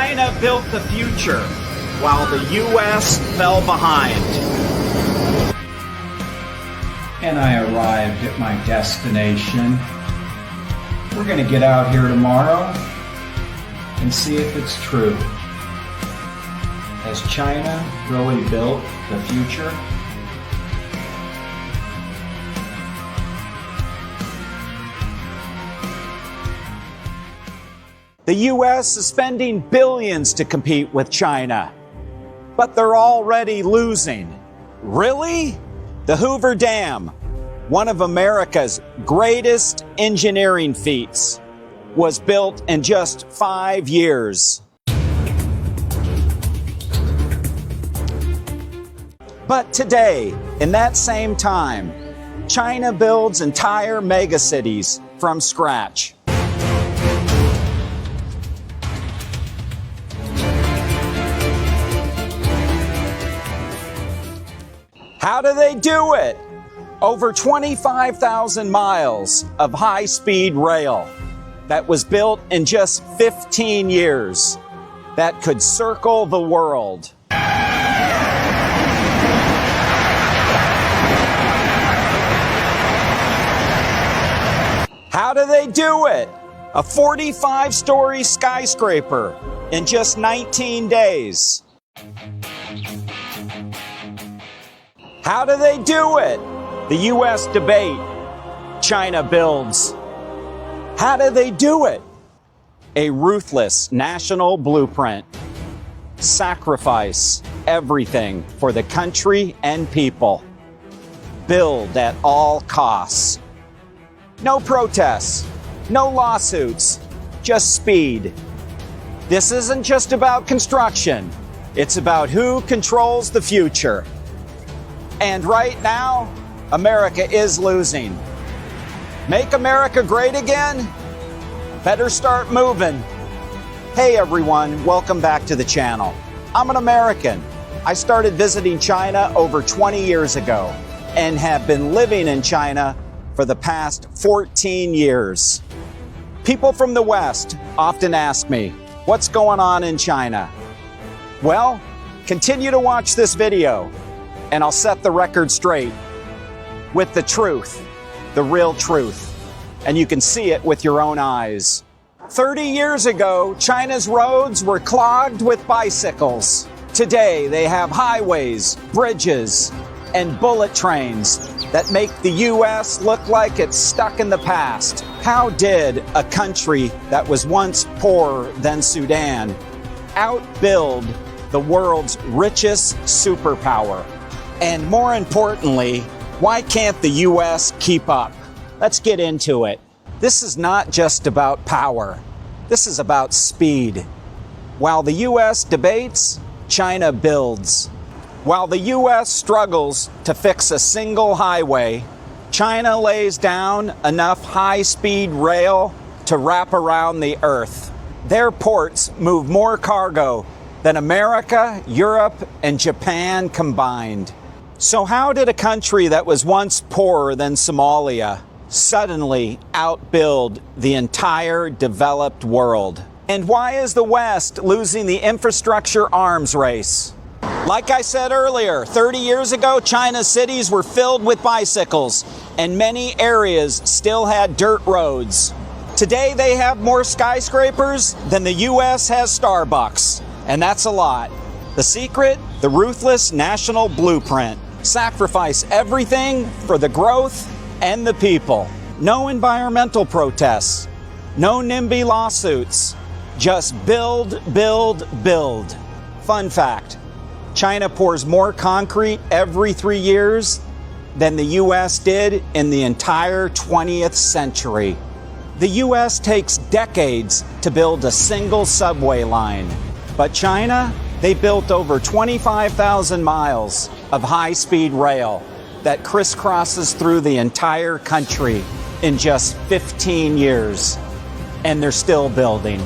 China built the future while the U.S. fell behind. And I arrived at my destination. We're going to get out here tomorrow and see if it's true. Has China really built the future? The U.S. is spending billions to compete with China, but they're already losing. Really? The Hoover Dam, one of America's greatest engineering feats, was built in just 5 years. But today, in that same time, China builds entire megacities from scratch. How do they do it? Over 25,000 miles of high-speed rail that was built in just 15 years that could circle the world. How do they do it? A 45-story skyscraper in just 19 days. How do they do it? The U.S. debate, China builds. How do they do it? A ruthless national blueprint. Sacrifice everything for the country and people. Build at all costs. No protests, no lawsuits, just speed. This isn't just about construction. It's about who controls the future. And right now, America is losing. Make America great again? Better start moving. Hey everyone, welcome back to the channel. I'm an American. I started visiting China over 20 years ago and have been living in China for the past 14 years. People from the West often ask me, what's going on in China? Well, continue to watch this video and I'll set the record straight with the truth, the real truth, and you can see it with your own eyes. 30 years ago, China's roads were clogged with bicycles. Today, they have highways, bridges, and bullet trains that make the U.S. look like it's stuck in the past. How did a country that was once poorer than Sudan outbuild the world's richest superpower? And more importantly, why can't the U.S. keep up? Let's get into it. This is not just about power. This is about speed. While the U.S. debates, China builds. While the U.S. struggles to fix a single highway, China lays down enough high-speed rail to wrap around the earth. Their ports move more cargo than America, Europe, and Japan combined. So how did a country that was once poorer than Somalia suddenly outbuild the entire developed world? And why is the West losing the infrastructure arms race? Like I said earlier, 30 years ago, China's cities were filled with bicycles, and many areas still had dirt roads. Today, they have more skyscrapers than the U.S. has Starbucks, and that's a lot. The secret? The ruthless national blueprint. Sacrifice everything for the growth and the people. No environmental protests. No NIMBY lawsuits. Just build, build, build. Fun fact, China pours more concrete every 3 years than the U.S. did in the entire 20th century. The U.S. takes decades to build a single subway line, but China, they built over 25,000 miles of high-speed rail that crisscrosses through the entire country in just 15 years. And they're still building.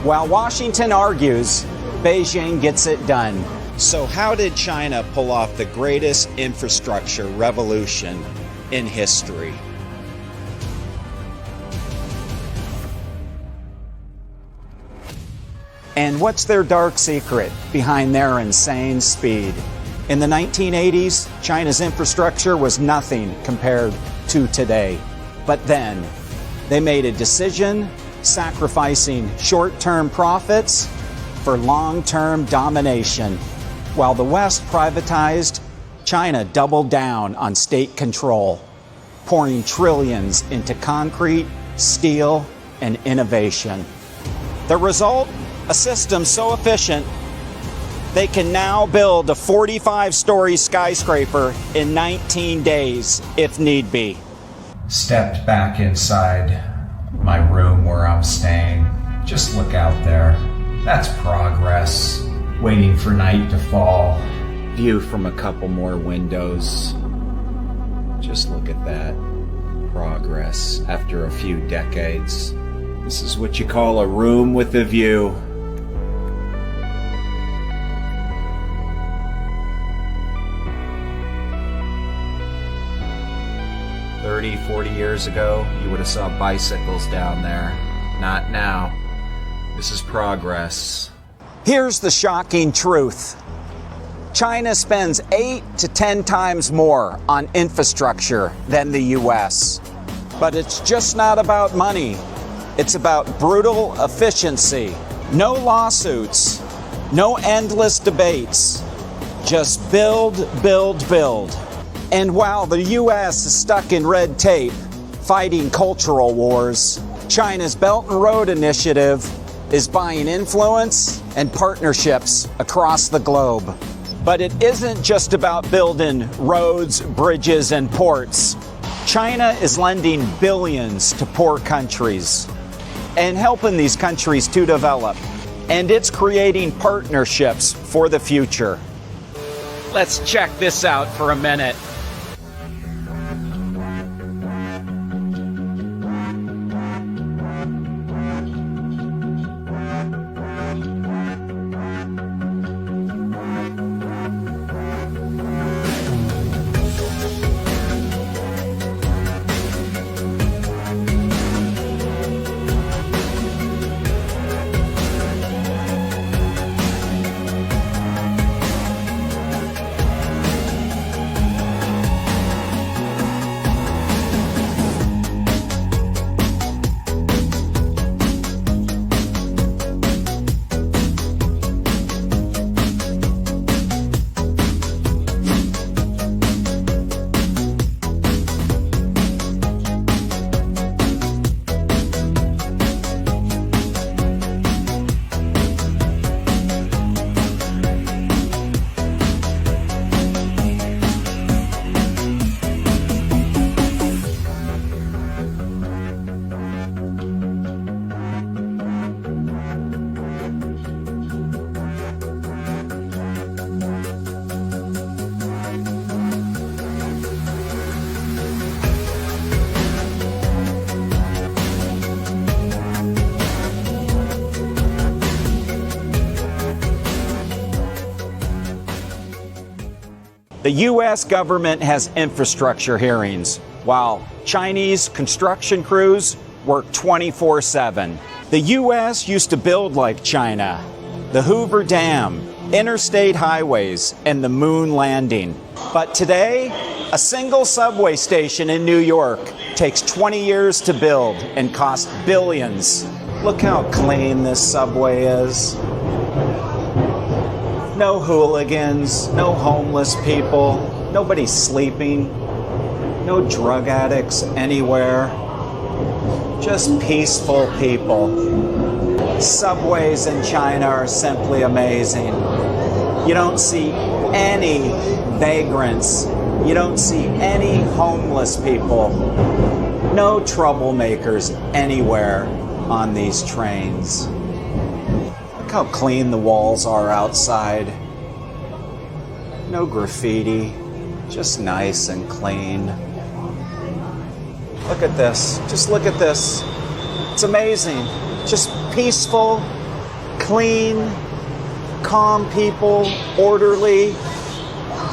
While Washington argues, Beijing gets it done. So how did China pull off the greatest infrastructure revolution in history? And what's their dark secret behind their insane speed? In the 1980s, China's infrastructure was nothing compared to today. But then, they made a decision sacrificing short-term profits for long-term domination. While the West privatized, China doubled down on state control, pouring trillions into concrete, steel, and innovation. The result? A system so efficient, they can now build a 45-story skyscraper in 19 days, if need be. Stepped back inside my room where I'm staying. Just look out there. That's progress, waiting for night to fall. View from a couple more windows. Just look at that. Progress after a few decades. This is what you call a room with a view. "30, 40 years ago, you would have saw bicycles down there. Not now. This is progress." Here's the shocking truth. China spends 8 to 10 times more on infrastructure than the US. But it's just not about money. It's about brutal efficiency. No lawsuits, no endless debates. Just build, build, build. And while the US is stuck in red tape, fighting cultural wars, China's Belt and Road Initiative is buying influence and partnerships across the globe. But it isn't just about building roads, bridges, and ports. China is lending billions to poor countries and helping these countries to develop. And it's creating partnerships for the future. Let's check this out for a minute. The U.S. government has infrastructure hearings, while Chinese construction crews work 24/7. The U.S. used to build like China, the Hoover Dam, interstate highways, and the moon landing. But today, a single subway station in New York takes 20 years to build and costs billions. Look how clean this subway is. No hooligans, no homeless people, nobody sleeping, no drug addicts anywhere, just peaceful people. Subways in China are simply amazing. You don't see any vagrants, you don't see any homeless people, no troublemakers anywhere on these trains. Look how clean the walls are outside. No graffiti, just nice and clean. Look at this, just look at this. It's amazing. Just peaceful, clean, calm people, orderly,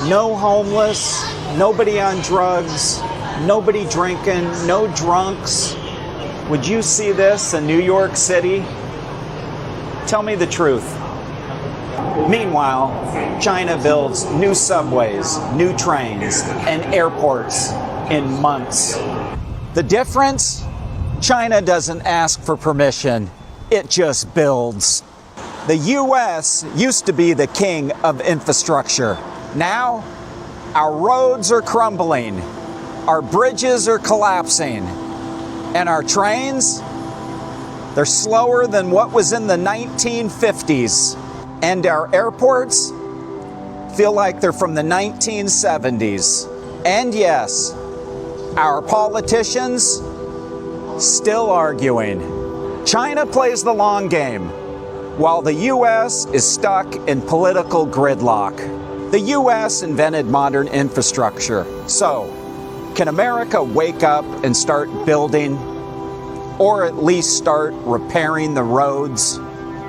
no homeless, nobody on drugs, nobody drinking, no drunks. Would you see this in New York City? Tell me the truth. Meanwhile, China builds new subways, new trains, and airports in months. The difference? China doesn't ask for permission. It just builds. The U.S. used to be the king of infrastructure. Now, our roads are crumbling, our bridges are collapsing, and our trains, they're slower than what was in the 1950s. And our airports feel like they're from the 1970s. And yes, our politicians still arguing. China plays the long game, while the U.S. is stuck in political gridlock. The U.S. invented modern infrastructure. So, can America wake up and start building, or at least start repairing the roads?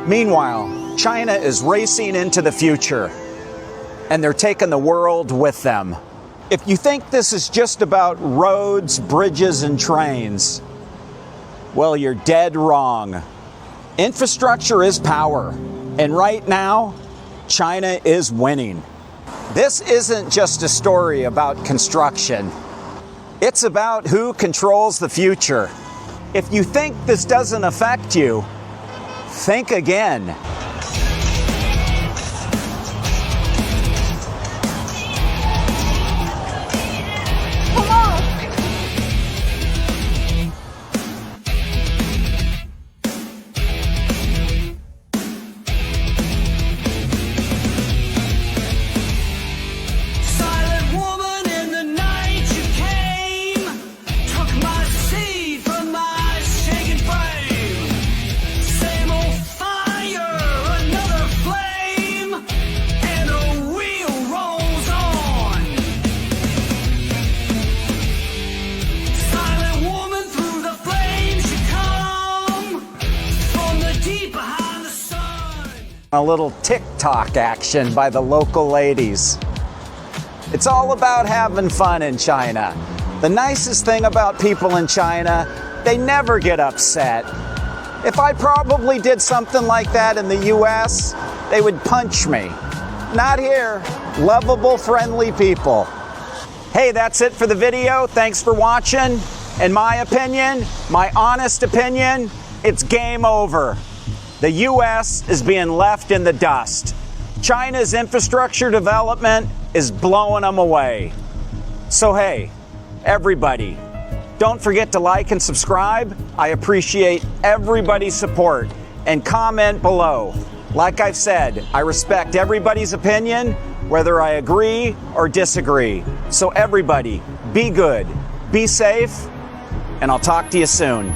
Meanwhile, China is racing into the future, and they're taking the world with them. If you think this is just about roads, bridges, and trains, well, you're dead wrong. Infrastructure is power, and right now, China is winning. This isn't just a story about construction. It's about who controls the future. If you think this doesn't affect you, think again. A little TikTok action by the local ladies. It's all about having fun in China. The nicest thing about people in China, they never get upset. If I probably did something like that in the US, they would punch me. Not here. Lovable, friendly people. Hey, that's it for the video. Thanks for watching. In my opinion, my honest opinion, it's game over. The U.S. is being left in the dust. China's infrastructure development is blowing them away. So hey, everybody, don't forget to like and subscribe. I appreciate everybody's support, and comment below. Like I've said, I respect everybody's opinion, whether I agree or disagree. So everybody, be good, be safe, and I'll talk to you soon.